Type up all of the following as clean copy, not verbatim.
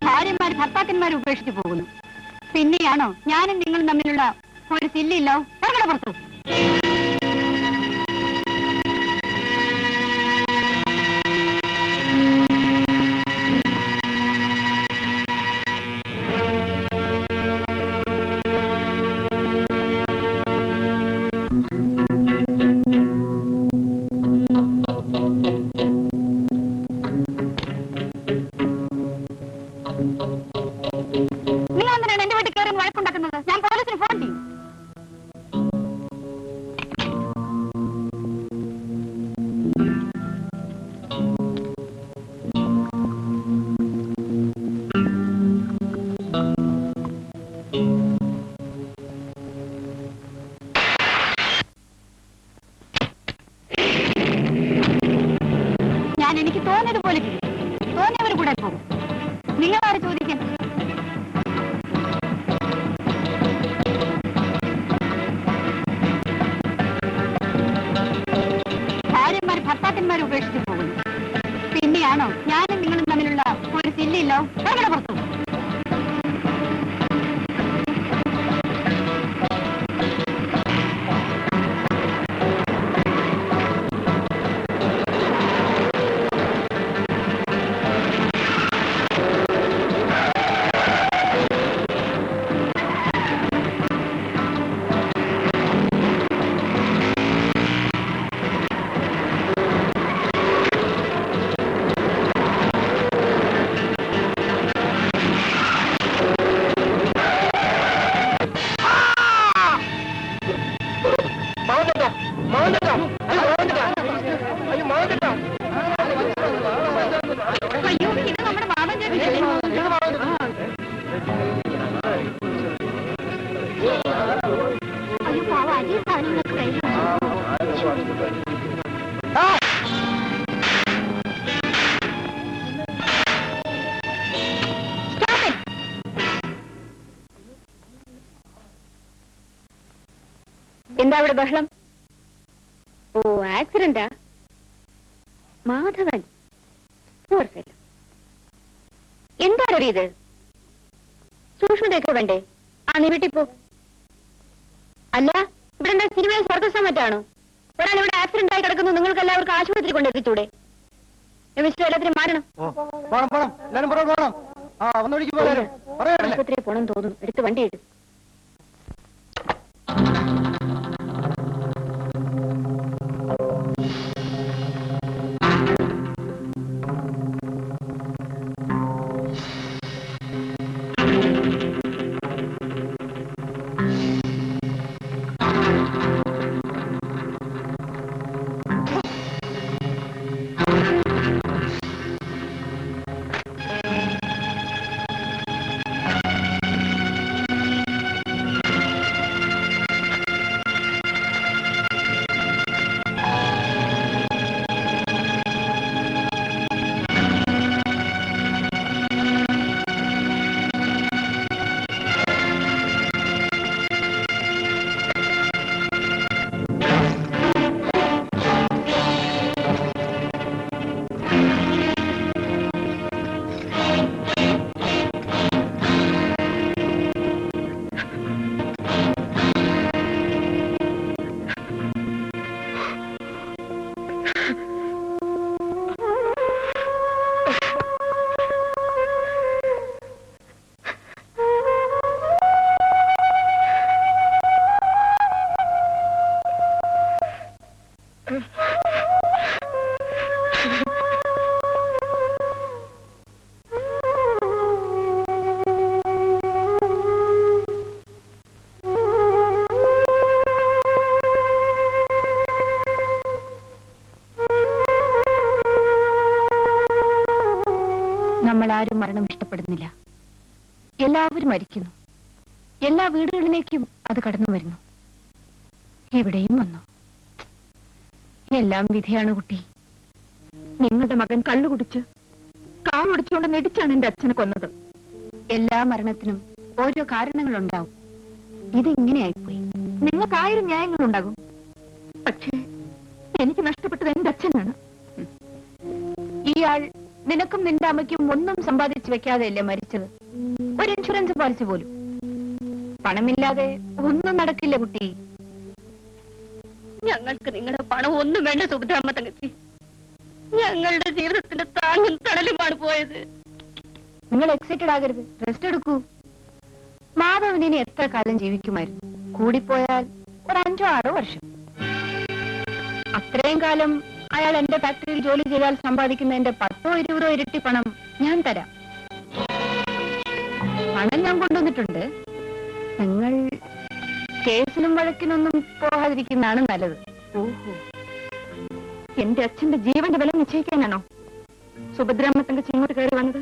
ഭാര്യമാര് ഭർത്താക്കന്മാരെ ഉപേക്ഷിച്ചു പോകുന്നു. പിന്നെയാണോ ഞാനും നിങ്ങളും തമ്മിലുള്ള ഒരു സില്ലില്ലോ ഇറങ്ങണ പുറത്തു. എനിക്ക് തോന്നിയതുപോലെ തോന്നിയവർ കൂടെ പോകും. നിങ്ങളാരെ ചോദിക്കാൻ? ഭാര്യമാർ ഭർത്താക്കന്മാരെ ഉപേക്ഷിച്ചു പോകുന്നു. പിന്നെയാണോ ഞാനും നിങ്ങളും തമ്മിലുള്ള ഒരു സില്ലില്ലോ എവിടെ പുറത്തു. എന്താ അവിടെ ബഹളം? ഓ, ആക്സിഡന്റാ? മാധവൻ എന്താ ഇത്? സൂക്ഷ്മതയൊക്കെ വേണ്ടേ? ആ, നീ വീട്ടിൽ പോ. അല്ല, ഇവിടെ എന്താ സിനിമയിൽ സർക്കസ് മറ്റാണോ? ഒരാൾ ഇവിടെ ആക്സിഡന്റ് ആയി കിടക്കുന്നു, നിങ്ങൾക്ക് എല്ലാവർക്കും ആശുപത്രി കൊണ്ടെത്തിച്ചൂടെ? മിസ്റ്റർ എല്ലാത്തിനും മാറണം. ആശുപത്രിയിൽ പോണം തോന്നുന്നു. എടുത്ത് വണ്ടി എടുക്കും. നമ്മൾ ആരും മരണം ഇഷ്ടപ്പെടുന്നില്ല. എല്ലാവരും മരിക്കുന്നു. എല്ലാ വീടുകളിലേക്കും അത് കടന്നു വരുന്നു. ഇവിടെയും വന്നു. എല്ലാം വിധിയാണ് കുട്ടി. നിങ്ങളുടെ മകൻ കള്ളു കുടിച്ച് കാർ ഒടിച്ചുകൊണ്ട് നെടിച്ചാണ് എന്റെ അച്ഛനെ കൊന്നത്. എല്ലാ മരണത്തിനും ഓരോ കാരണങ്ങളുണ്ടാവും. ഇതിങ്ങനെയായിപ്പോയി. നിങ്ങൾക്ക് 1000 ന്യായങ്ങളുണ്ടാകും. പക്ഷേ എനിക്ക് നഷ്ടപ്പെട്ടത് എന്റെ അച്ഛനാണ്. ഇയാൾ നിനക്കും നിന്റെ അമ്മയ്ക്കും ഒന്നും സമ്പാദിച്ചു വെക്കാതെയല്ലേ മരിച്ചത്? ഒരു ഇൻഷുറൻസ് പോളിസി പോലും. പണമില്ലാതെ ഒന്നും നടക്കില്ല കുട്ടി. ഞങ്ങൾക്ക് നിങ്ങളുടെ പണം ഒന്നും വേണ്ട സുഭദ്രാമ്മ തങ്കച്ചി. ഞങ്ങളുടെ ജീവിതത്തിന്റെ താങ്ങും തണലുമാണ് പോയത്. നിങ്ങൾ എക്സൈറ്റഡ് ആകരുത്. റെസ്റ്റ് എടുക്കൂ. മാധവനിനി എത്ര കാലം ജീവിക്കുമായിരുന്നു? കൂടിപ്പോയാൽ ഒരു 5-6 വർഷം. അത്രയും കാലം അയാൾ എന്റെ ഫാക്ടറിയിൽ ജോലി ചെയ്താൽ സമ്പാദിക്കുന്നതിന്റെ 10-20 ഇരട്ടി പണം ഞാൻ തരാം. പണം ഞാൻ കൊണ്ടുവന്നിട്ടുണ്ട്. നിങ്ങൾ കേസിനും വഴക്കിനൊന്നും പോകാതിരിക്കുന്നതാണ് നല്ലത്. ഓഹോ, എന്റെ അച്ഛന്റെ ജീവന്റെ വില നിശ്ചയിക്കാനാണോ സുഭദ്രാമ്മ തങ്കച്ചി ഇങ്ങോട്ട് കയറി വന്നത്?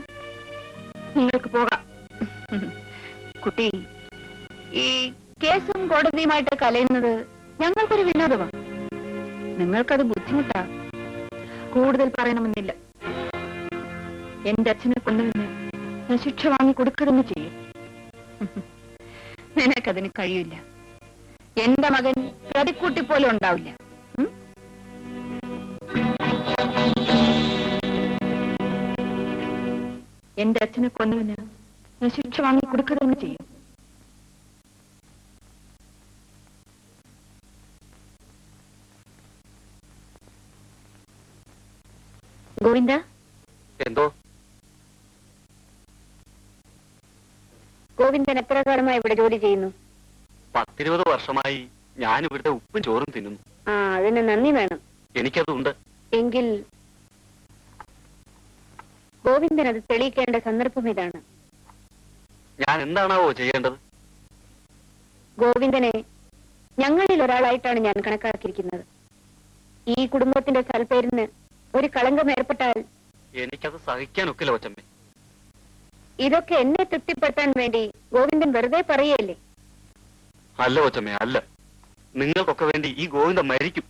നിങ്ങൾക്ക് പോകാം. കുട്ടി, ഈ കേസും കോടതിയുമായിട്ട് കലയുന്നത് ഞങ്ങൾക്കൊരു വിനോദമാണ്. നിങ്ങൾക്കത് ബുദ്ധിമുട്ടാ. കൂടുതൽ പറയണമെന്നില്ല. എന്റെ അച്ഛനെ കൊണ്ടുവന്ന് ഞാൻ ശിക്ഷ വാങ്ങി കൊടുക്കുക തന്നെ ചെയ്യും. നിനക്കതിന് കഴിയില്ല. എന്റെ മകൻ പ്രതിക്കൂട്ടി പോലും ഉണ്ടാവില്ല. എന്റെ അച്ഛനെ കൊന്നവന് ഞാൻ ശിക്ഷ വാങ്ങി കൊടുക്കുക തന്നെ ചെയ്യും. ഗോവിന്ദ, എന്തോ? ഗോവിന്ദൻ എത്ര കാലമായി ഇവിടെ ജോലി ചെയ്യുന്നു? 10-20 വർഷമായി ഞാൻ ഇവിടുത്തെ ഉപ്പും ചോറും തിന്നുന്നു. ആ, അതിന് നന്ദി വേണം. എനിക്കതുണ്ട്. എങ്കിൽ ഗോവിന്ദൻ അത് തെളിയിക്കേണ്ട സന്ദർഭം ഇതാണ്. ഞാൻ എന്താണാവോ ചെയ്യേണ്ടത്? ഗോവിന്ദനെ ഞങ്ങളിൽ ഒരാളായിട്ടാണ് ഞാൻ കണക്കാക്കിയിരിക്കുന്നത്. ഈ കുടുംബത്തിന്റെ സൽപ്പേരിന് ഒരു കളങ്കം ഏർപ്പെട്ടാൽ എനിക്കത് സഹിക്കാനൊക്കില്ല കൊച്ചമ്മേ. ഇതൊക്കെ എന്നെ തൃപ്തിപ്പെടുത്താൻ വേണ്ടി ഗോവിന്ദൻ വെറുതെ പറയുകയല്ലേ? അല്ല കൊച്ചമ്മേ, അല്ല. നിങ്ങൾക്കൊക്കെ വേണ്ടി ഈ ഗോവിന്ദൻ മരിക്കും.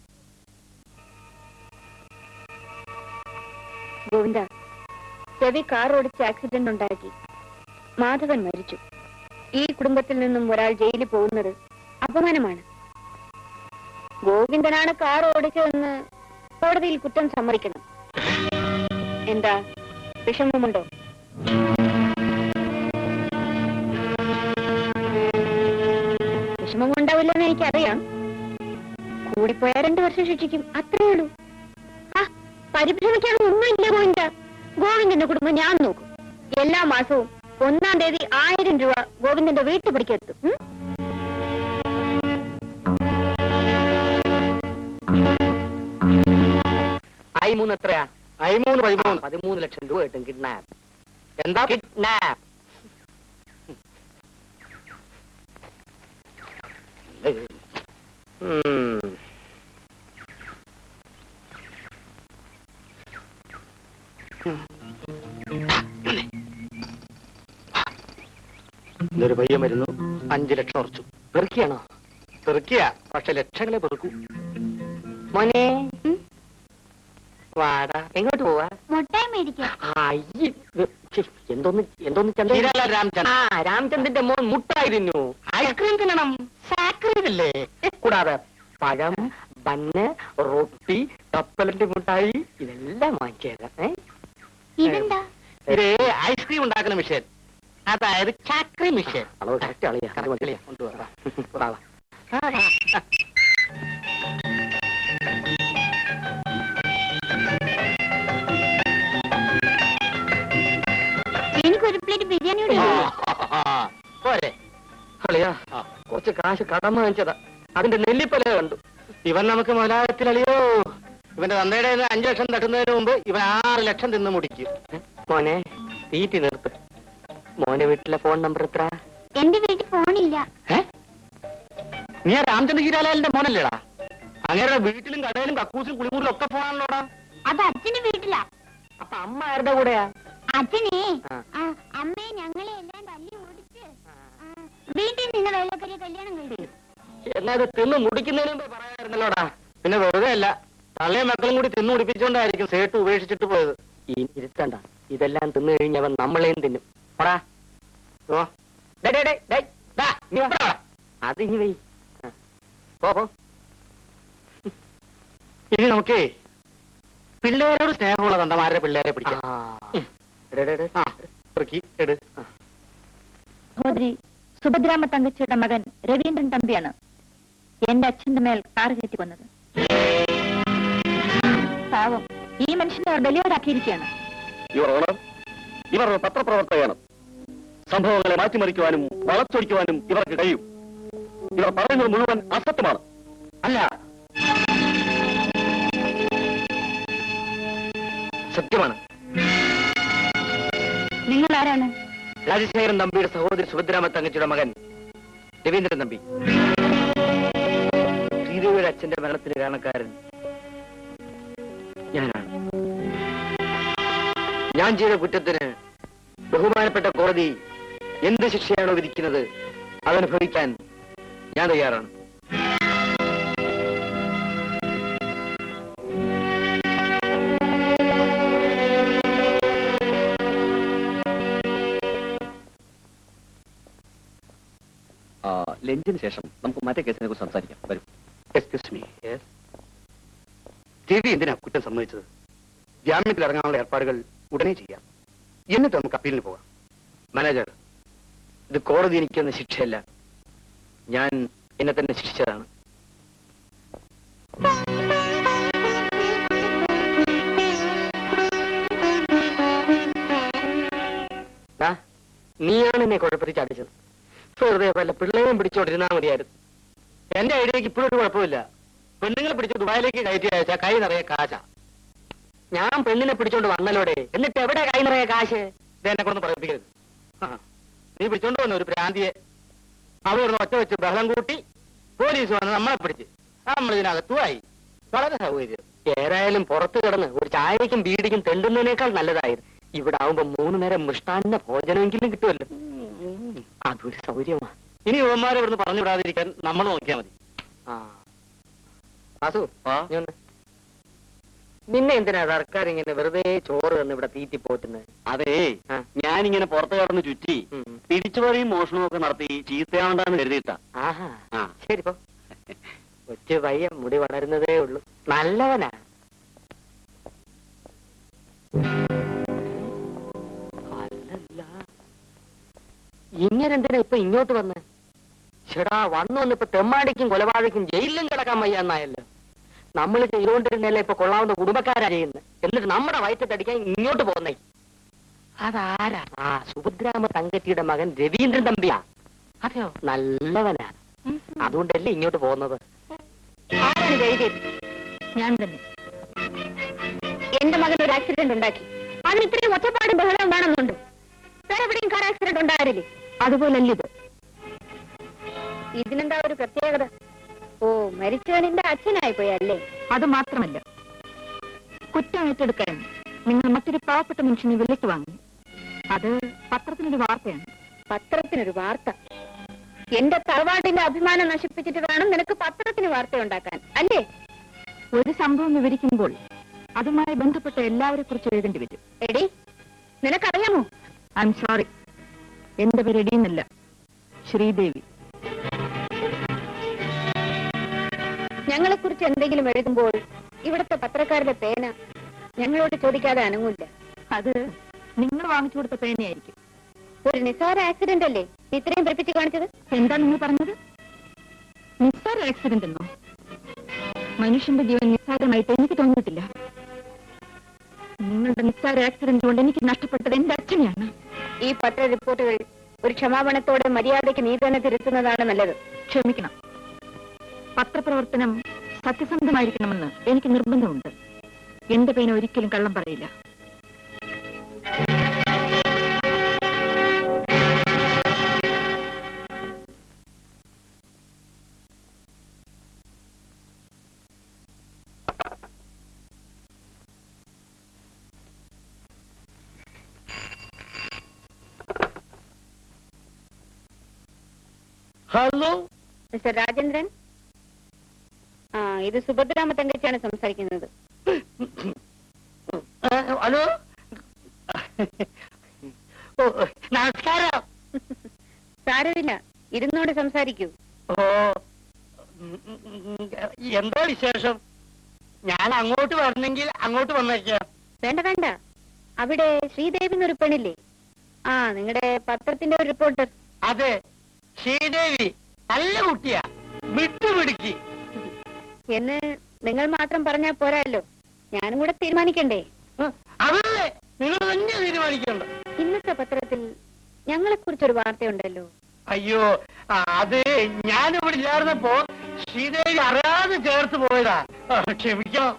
ഗോവിന്ദ, രവി കാർ ഓടിച്ച് ആക്സിഡന്റ് ഉണ്ടാക്കി. മാധവൻ മരിച്ചു. ഈ കുടുംബത്തിൽ നിന്നും ഒരാൾ ജയിലിൽ പോകുന്നത് അപമാനമാണ്. ഗോവിന്ദനാണ് കാർ ഓടിച്ചതെന്ന് കോടതിയിൽ കുറ്റം സമ്മതിക്കണം. എന്താ, വിഷമമുണ്ടോ? വിഷമമുണ്ടാവില്ലെന്ന് എനിക്കറിയാം. കൂടിപ്പോയാ 2 വർഷം ശിക്ഷിക്കും, അത്രേ ഉള്ളൂ. ആ, പരിഭ്രമിക്കാനും ഒന്നുമില്ല ഗോവിന്ദ. ഗോവിന്ദന്റെ കുടുംബം ഞാൻ നോക്കും. എല്ലാ മാസവും 1-ാം തീയതി 1000 രൂപ ഗോവിന്ദന്റെ വീട്ടുപടിക്കെത്തും. I3 എത്രയാ? I3 13 ലക്ഷം രൂപ കിട്ടും. കിഡ്നാപ്പ്. എന്താ കിഡ്നാപ്പ്? ഇതൊരു പയ്യൻ വരുന്നു. 5 ലക്ഷം ഉറച്ചു. പെറുക്കിയാണോ? പെറുക്കിയ, പക്ഷെ ലക്ഷങ്ങളെ പെറുക്കൂ. മോനെ വാടാ. എങ്ങോട്ട് പോവാ? മുട്ടായി മേടിക്കാം. രാംചന്ദ്രന്റെ മോൻ മുട്ടായി തിന്നു. ഐസ്ക്രീം തിന്നണം. സാക്രീതല്ലേ? കൂടാതെ പഴം, ബന്ന്, റൊട്ടി, കപ്പലന്റെ മുട്ടായി ഇതെല്ലാം വാങ്ങിച്ചേരാം. ഇതെന്താ? ഇത് ഐസ്ക്രീം ഉണ്ടാക്കുന്ന മിഷൻ. അതായത് ചാക്രി മിഷൻ. അളവ് കറക്റ്റ് അളിയാ. കൊണ്ടുപോകാം. എനിക്കൊരു പ്ലേറ്റ് ബിരിയാണി പോരെ അളിയാ? കുറച്ച് കാശ് കടം വാങ്ങിച്ചതാ. അതിന്റെ നെല്ലിപ്പല കണ്ടു. ഇവൻ നമുക്ക് മുതലാളത്തിലളിയോ. ഇവന്റെ തന്തയുടെ 5 ലക്ഷം തട്ടുന്നതിന് മുമ്പ് ഇവൻ 6 ലക്ഷം തിന്ന് മുടിക്കും. മോനെ തീറ്റി നിർത്ത്. മോന്റെ വീട്ടിലെ ഫോൺ നമ്പർ എത്ര? എന്റെ വീട്ടിൽ ഫോണില്ല. നീ ആ രാമചന്ദ്ര ഹീരാലാലിന്റെ മോനല്ലേടാ? അങ്ങനെ വീട്ടിലും കടയിലും കക്കൂസിലും കുളിമുറിലും ഒക്കെ ഫോണാണല്ലോടാ. അത് അച്ഛന്റെ വീട്ടിലാ. അപ്പൊ അമ്മ ആരുടെ കൂടെയാ? അച്ഛനെ ആ. അമ്മയെ ഞങ്ങളെ എല്ലാം തല്ലി ഓടിച്ച് വീട്ടിൽ നിന്ന് വെള്ളക്കരി കല്യാണം കഴിച്ചു. എന്നാ ഇത് തിന്ന് മുടിക്കുന്നതിന് മുമ്പ് പറയാറുണ്ടല്ലോടാ. പിന്നെ വെറുതെ അല്ല, തള്ളയും മക്കളും കൂടി തിന്നു മുടിപ്പിച്ചോണ്ടായിരിക്കും സേട്ട് ഉപേക്ഷിച്ചിട്ട് പോയത്. ഈ ഇരുത്തണ്ട, ഇതെല്ലാം തിന്നു കഴിഞ്ഞവൻ നമ്മളെയും തിന്നും. പറ അത് ഇനി വൈ പോ. ഇനി നമുക്കേ പിള്ളേരോട് സ്നേഹമുള്ള തന്തമാരുടെ പിള്ളേരെ പിടിക്കാം. സഹോദരി സുഭദ്രാമ്മ തങ്കച്ചിയുടെ മകൻ രവീന്ദ്രൻ തമ്പിയാണ് എന്റെ അച്ഛന്റെ മേൽ കാറ് കയറ്റി കൊന്നത്. പാവം, ഈ മനുഷ്യനെ അവർ ബലിയോടാക്കിയിരിക്കുകയാണ്. ഇവർ പത്രപ്രവർത്തകരാണ്. സംഭവങ്ങളെ മാറ്റിമറിക്കുവാനും വളച്ചൊടിക്കുവാനും ഇവർക്ക് കഴിയും. ഇവർ പറയുന്നത് മുഴുവൻ അസത്യമാണ്. അല്ല, സത്യമാണ്. നിങ്ങൾ ആരാണ്? രാജശേഖരൻ തമ്പിയുടെ സഹോദരി സുഭദ്രാമ തങ്കച്ചിയുടെ മകൻ രവീന്ദ്രൻ തമ്പി. ശ്രീദേവിയുടെ അച്ഛന്റെ മരണത്തിന് കാരണക്കാരൻ ഞാനാണ്. ഞാൻ ചെയ്ത കുറ്റത്തിന് ബഹുമാനപ്പെട്ട കോടതി എന്ത് ശിക്ഷയാണോ വിധിക്കുന്നത് അതനുഭവിക്കാൻ ഞാൻ തയ്യാറാണ്. ലഞ്ചിന് ശേഷം നമുക്ക് മറ്റേ കേസിനെ കുറിച്ച് സംസാരിക്കാം. വരും. Excuse me. രവി എന്തിനാ കുറ്റം സമ്മതിച്ചത്? ജാമ്യത്തിൽ ഇറങ്ങാനുള്ള ഏർപ്പാടുകൾ ഉടനെ ചെയ്യാം. എന്നിട്ട് നമുക്ക് അപ്പീലിന് പോകാം. മാനേജർ, ഇത് കോടതി എനിക്കൊന്ന ശിക്ഷയല്ല, ഞാൻ എന്നെ തന്നെ ശിക്ഷിച്ചതാണ്. നീയാണ് എന്നെ കുഴപ്പത്തിൽ ചാടിച്ചത്. വെറുതെ വല്ല പിള്ളേരും പിടിച്ചോണ്ടിരുന്നാ മതിയായിരുന്നു. എന്റെ ഐഡിയക്ക് ഇപ്പോഴും ഒരു കുഴപ്പമില്ല. പെണ്ണുങ്ങളെ പിടിച്ച് ദുബായിലേക്ക് കയറ്റി അയച്ചാൽ കൈ നിറയെ കാശാ. ഞാൻ പെണ്ണിനെ പിടിച്ചോണ്ട് വന്നല്ലോടെ, എന്നിട്ട് എവിടെ കൈ നിറയെ കാശ്? ഇതെന്നെ കൊണ്ടൊന്ന് പറയിപ്പിക്കരുത്. നീ പിടിച്ചോണ്ട് വന്ന ഒരു പ്രാന്തിയെ അവിടെ ഒറ്റ വെച്ച് ബഹളം കൂട്ടി പോലീസ് വന്ന് നമ്മളെ പിടിച്ച് നമ്മൾ ഇതിനകത്തുമായി. വളരെ സൗകര്യം. ഏതായാലും പുറത്തു കിടന്ന് ഒരു ചായയ്ക്കും ബീഡിക്കും തെണ്ടുന്നതിനേക്കാൾ നല്ലതായിരുന്നു. ഇവിടെ ആവുമ്പോ 3 നേരം മിഷ്ടാന്ന ഭോജനമെങ്കിലും കിട്ടുമല്ലോ. അതൊരു സൗകര്യമാണ്. ഇനി യുവന്മാരെ ഇവിടുന്ന് പറഞ്ഞു വിടാതിരിക്കാൻ നമ്മൾ നോക്കിയാൽ മതി. നിന്നെ എന്തിനാ സർക്കാർ ഇങ്ങനെ വെറുതെ ചോറ് തന്ന് ഇവിടെ തീറ്റി പോറ്റുന്നത്? അതേ, ഞാനിങ്ങനെ പുറത്ത് കടന്ന് ചുറ്റി പിടിച്ചുപറിയും മോഷണവും ഒക്കെ നടത്തി ചീത്തയാവണ്ടെന്ന് കരുതിയിട്ടാ. ആഹാ, ശരി പോ. കൊച്ചു പയ്യൻ, മുടി വളരുന്നതേ ഉള്ളൂ, നല്ലവനാ. അല്ലല്ല, ഇങ്ങനെ എന്തിനാ ഇപ്പൊ ഇങ്ങോട്ട് വന്ന്? ചേടാ, വന്നിപ്പോ തെമ്മാടിക്കും കൊലപാതകക്കും ജയിലിലും കിടക്കാൻ വയ്യാന്നായല്ലോ. നമ്മൾ ചെയ്തുകൊണ്ടിരുന്നല്ലേ ഇപ്പൊ കൊള്ളാവുന്ന കുടുംബക്കാരാ ചെയ്യുന്നത്. എന്നിട്ട് നമ്മുടെ വയറ്റത്തടിക്കാൻ ഇങ്ങോട്ട് പോകുന്നേ അതാരാ? സുഭദ്രാമ തങ്കച്ചിയുടെ മകൻ രവീന്ദ്രൻ തമ്പിയാ. അതെയോ? നല്ലവനാ. അതുകൊണ്ടല്ലേ ഇങ്ങോട്ട് പോകുന്നത്. ആരാണ് ചെയ്തത്? ഞാൻ തന്നെ. എന്റെ മകൻ ഒരു ആക്സിഡന്റ് ഉണ്ടാക്കി. അതിന് ഇത്രയും ഒറ്റപ്പാടും ബഹളവും വേണമെന്നുണ്ട്. വേറെ എവിടെയും കാർ ആക്സിഡന്റ് ഉണ്ടായിരുന്നില്ലേ? അതുപോലല്ല ഇത്. ഇതിനെന്താ ഒരു പ്രത്യേകത? ഓ, മരിച്ചവനിന്റെ അച്ഛനായി പോയല്ലേ? അത് മാത്രമല്ല, കുറ്റം ഏറ്റെടുക്കാൻ നിങ്ങൾ മറ്റൊരു പാവപ്പെട്ട മനുഷ്യനെ വിലയ്ക്ക് വാങ്ങി. അത് പത്രത്തിനൊരു വാർത്തയാണ്. പത്രത്തിനൊരു വാർത്ത? എന്റെ തറവാടിന്റെ അഭിമാനം നശിപ്പിച്ചിട്ട് വേണം നിനക്ക് പത്രത്തിന് വാർത്ത ഉണ്ടാക്കാൻ, അല്ലേ? ഒരു സംഭവം വിവരിക്കുമ്പോൾ അതുമായി ബന്ധപ്പെട്ട എല്ലാവരെ കുറിച്ച് എഴുതേണ്ടി വരും. എടി, നിനക്കറിയാമോ? ഐ എം സോറി, എന്റെ പേര് എടിയെന്നല്ല, ശ്രീദേവി. ഞങ്ങളെ കുറിച്ച് എന്തെങ്കിലും എഴുതുമ്പോൾ ഇവിടുത്തെ പത്രക്കാരുടെ പേന ഞങ്ങളോട് ചോദിക്കാതെ അനങ്ങൂല്ല. അത് നിങ്ങൾ വാങ്ങിച്ചു കൊടുത്ത പേനയായിരിക്കും. ഒരു നിസ്സാര ആക്സിഡന്റ് അല്ലേ ഇത്രയും പെരുപ്പിച്ച് കാണിച്ചത്? എന്താ നിങ്ങൾ പറഞ്ഞത്? നിസ്സാര ആക്സിഡന്റ് എന്നോ? മനുഷ്യന്റെ ജീവൻ നിസ്സാരമായിട്ട് എനിക്ക് തോന്നിയിട്ടില്ല. നിങ്ങളുടെ നിസ്സാര ആക്സിഡന്റ് കൊണ്ട് എനിക്ക് നഷ്ടപ്പെട്ടത് എന്റെ അച്ഛനെയാണ്. ഈ പത്ര റിപ്പോർട്ടുകൾ ഒരു ക്ഷമാപണത്തോടെ മര്യാദയ്ക്ക് നീ തന്നെ തിരുത്തുന്നതാണ് നല്ലത്. ക്ഷമിക്കണം, പത്രപ്രവർത്തനം സത്യസന്ധമായിരിക്കണമെന്ന് എനിക്ക് നിർബന്ധമുണ്ട്. എന്റെ പേന ഒരിക്കലും കള്ളം പറയില്ല. ഹലോ. മിസ്റ്റർ രാജേന്ദ്രൻ, ആ ഇത് സുഭദ്രാമ തങ്കച്ചിയാണ് സംസാരിക്കുന്നത്. ഹലോ. നമസ്കാരം. സാരമില്ല, ഇരുന്നോട് സംസാരിക്കൂ. ഓ, എന്താ വിശേഷം? ഞാൻ അങ്ങോട്ട് വരണമെങ്കിൽ അങ്ങോട്ട് വന്നേക്കാം. വേണ്ട വേണ്ട, അവിടെ ശ്രീദേവി എന്നൊരു പെണ്ണില്ലേ? ആ നിങ്ങളുടെ പത്രത്തിന്റെ ഒരു റിപ്പോർട്ടർ. അതെ, ശ്രീദേവി നല്ല കുട്ടിയാ, വിട്ടുപിടിക്ക്. എന്ന് നിങ്ങൾ മാത്രം പറഞ്ഞാൽ പോരാല്ലോ, ഞാനും കൂടെ തീരുമാനിക്കണ്ടേ? അതല്ലേ നിങ്ങൾ തന്നെ തീരുമാനിക്കണ്ട. ഇന്നത്തെ പത്രത്തിൽ ഞങ്ങളെ കുറിച്ചൊരു വാർത്തയുണ്ടല്ലോ. അയ്യോ, അത് ഞാനിവിടെ ഇല്ലായിരുന്നപ്പോ ശ്രീദേവി അറിയാതെ ചേർത്ത് പോയതാ. ക്ഷമിക്കണം.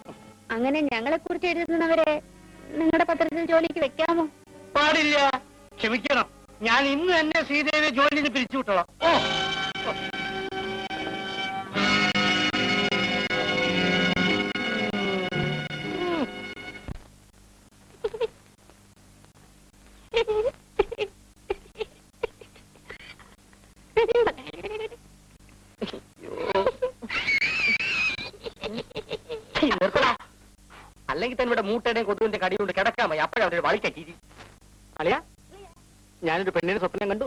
അങ്ങനെ ഞങ്ങളെ കുറിച്ച് എഴുതുന്നവരെ നിങ്ങളുടെ പത്രത്തിൽ ജോലിക്ക് വെക്കാമോ? പാടില്ല, ക്ഷമിക്കണം. ഞാൻ ഇന്ന് തന്നെ ശ്രീദേവിയെ ജോലിയിൽ നിന്ന് പിരിച്ചു വിട്ടോളാം. ഓ, അല്ലെങ്കിൽ തന്നെ ഇവിടെ മൂട്ടയുടെയും കൊതുവിന്റെ കടി കൊണ്ട് കിടക്കാമോ? അപ്പോഴവിടെ വളിക്കീ. അളിയ, ഞാനൊരു പെണ്ണിനെ സ്വപ്നം കണ്ടു.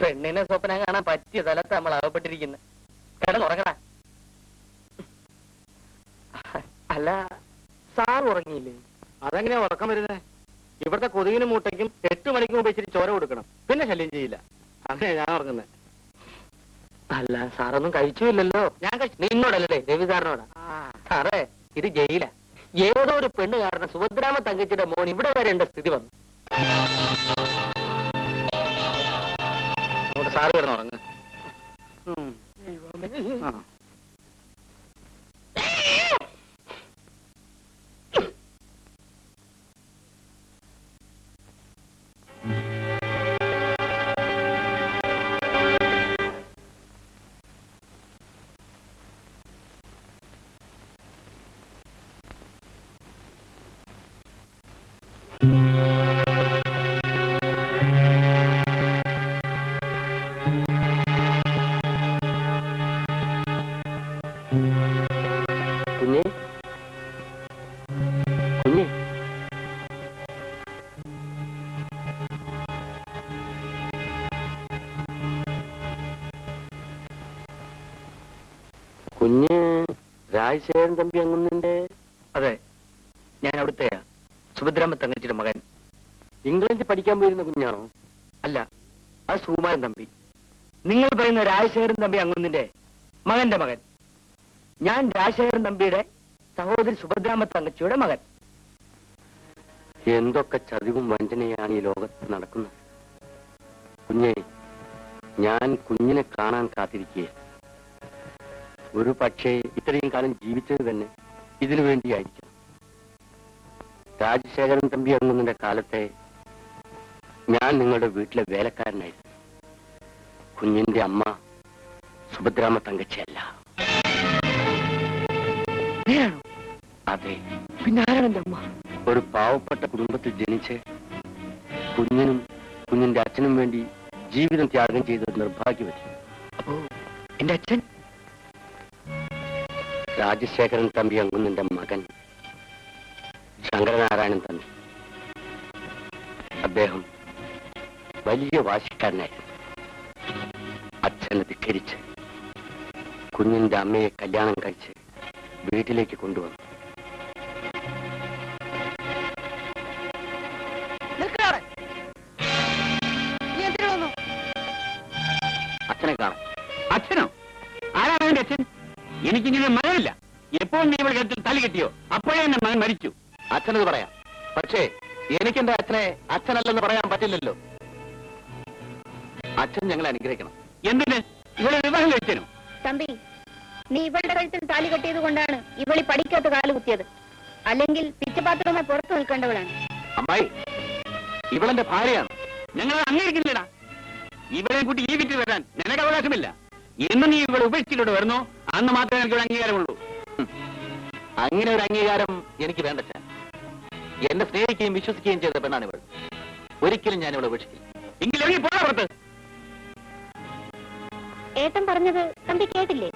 പെണ്ണിനെ സ്വപ്നം കാണാൻ പറ്റിയ സ്ഥലത്ത് നമ്മൾ അകപ്പെട്ടിരിക്കുന്നത്. കിടന്നുറങ്ങടാ. അല്ല, സാർ ഉറങ്ങിയില്ലേ? അതെങ്ങനെയാ ഉറക്കം വരുന്നത്? ഇവിടുത്തെ കൊതുകിനും മൂട്ടയ്ക്കും 8 മണിക്ക് മുമ്പ് ഇച്ചിരി ചോര കൊടുക്കണം, പിന്നെ ശല്യം ചെയ്യില്ല. അങ്ങനെ ഞാൻ ഉറങ്ങുന്നത്. അല്ല, സാറൊന്നും കഴിച്ചില്ലല്ലോ. ഞാൻ കഴിച്ചു. നിന്നോടല്ലേ, രവി സാറിനോടാ. സാറേ, ഇത് ജയില. ഏതോ ഒരു പെണ്ണ് കാരണം സുഭദ്രാമ തങ്കച്ചിയുടെ മോൻ ഇവിടെ വരേണ്ട സ്ഥിതി വന്നു. അങ്ങോട്ട് സാറ് കിടന്ന് ഉറങ്ങ്. ആ. കുഞ്ഞെ, കുഞ്ഞെ, കുഞ്ഞ് രാജശേഖരൻ തമ്പി അങ്ങുന്നിന്റെ? അതെ, ഞാൻ അവിടുത്തെയാ, സുഭദ്രാമ തങ്കച്ചിയുടെ മകൻ. ഇംഗ്ലണ്ടിൽ പഠിക്കാൻ പോയിരുന്ന കുഞ്ഞാണോ? അല്ല, അത് സുകുമാരൻ തമ്പി. നിങ്ങൾ പറയുന്ന രാജശേഖരൻ തമ്പി അങ്ങുന്നിന്റെ മകന്റെ മകൻ. ഞാൻ രാജശേഖരൻ തമ്പിയുടെ സഹോദരി സുഭദ്രാമ തങ്കച്ചിയുടെ മകൻ. എന്തൊക്കെ ചതിവും വഞ്ചനയാണ് ഈ ലോകത്ത് നടക്കുന്നത്. കുഞ്ഞെ, ഞാൻ കുഞ്ഞിനെ കാണാൻ കാത്തിരിക്കുക. ഒരു പക്ഷേ ഇത്രയും കാലം ജീവിച്ചത് തന്നെ ഇതിനു വേണ്ടിയായിരിക്കും. രാജശേഖരൻ തമ്പി അങ്ങുന്നതിന്റെ കാലത്തെ ഞാൻ നിങ്ങളുടെ വീട്ടിലെ വേലക്കാരനായിരുന്നു. കുഞ്ഞിന്റെ അമ്മ സുഭദ്രാമ തങ്കച്ചിയല്ല. അതെ. പിന്നെ ആരാണ് എന്റെ അമ്മ? ഒരു പാവപ്പെട്ട കുടുംബത്തിൽ ജനിച്ച് കുഞ്ഞിനും കുഞ്ഞിന്റെ അച്ഛനും വേണ്ടി ജീവിതം ത്യാഗം ചെയ്ത നിർഭാഗ്യവതി. അപ്പോ എന്റെ അച്ഛൻ? രാജശേഖരൻ തമ്പി അങ്ങുന്നതിന്റെ മകൻ ശങ്കരനാരായണൻ തമ്പി. അദ്ദേഹം വലിയ വാശിക്കാരനായിരുന്നു. അച്ഛനെ ധിക്കരിച്ച് കുഞ്ഞിന്റെ അമ്മയെ കല്യാണം കഴിച്ച് വീട്ടിലേക്ക് കൊണ്ടുവന്നു. അച്ഛനെ കാണാം. അച്ഛനോ? ആരാണ് എന്റെ അച്ഛൻ? എനിക്കിങ്ങനെ മകനില്ല. എപ്പോൾ നീ ഇവിടെ കെട്ടിൽ തലി കെട്ടിയോ അപ്പോഴേ എന്റെ മകൻ മരിച്ചു. അച്ഛനത് പറയാം, പക്ഷേ എനിക്കെന്റെ അച്ഛനെ അച്ഛനല്ലെന്ന് പറയാൻ പറ്റില്ലല്ലോ. അച്ഛൻ ഞങ്ങളെ അനുഗ്രഹിക്കണം. എന്തിന്? ഇവിടെ വിവാഹം കഴിച്ചനോ? തമ്പി, നീ ഇവളുടെ കഴുത്തിൽ താലി കെട്ടിയത് കൊണ്ടാണ് ഇവളി പഠിക്കാത്ത കാല് കുത്തിയത്. അല്ലെങ്കിൽ പിച്ചപാത്രവുമായി പുറത്തു നിൽക്കേണ്ടവളാണ്. അമ്മായി, ഇവളെന്റെ ഭാര്യയാണ്. ഞങ്ങൾ അംഗീകരിക്കുന്നില്ലടാ. ഇവരെ കൂട്ടി ഈ വീട്ടിൽ വരാൻ നിനക്ക് അവകാശമില്ല. എന്ന് നീ ഇവിടെ ഉപേക്ഷിച്ചിലൂടെ വരുന്നോ അന്ന് മാത്രമേ എനിക്ക് ഒരു അംഗീകാരമുള്ളൂ. അങ്ങനെ ഒരു അംഗീകാരം എനിക്ക് വേണ്ട. എന്നെ സ്നേഹിക്കുകയും വിശ്വസിക്കുകയും ചെയ്ത പെണ്ണാണ് ഇവൾ. ഒരിക്കലും ഞാൻ ഇവളെ ഉപേക്ഷിക്കില്ല. എങ്കിൽ ഇറങ്ങി പോകാൻ പുറത്ത്. ഏട്ടൻ പറഞ്ഞത് തമ്പി കേട്ടില്ലേ?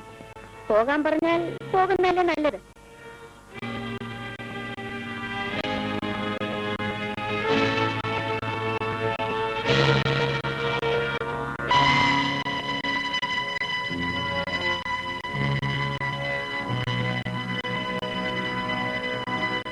പോകാൻ പറഞ്ഞാൽ പോകുന്നതല്ലേ നല്ലത്.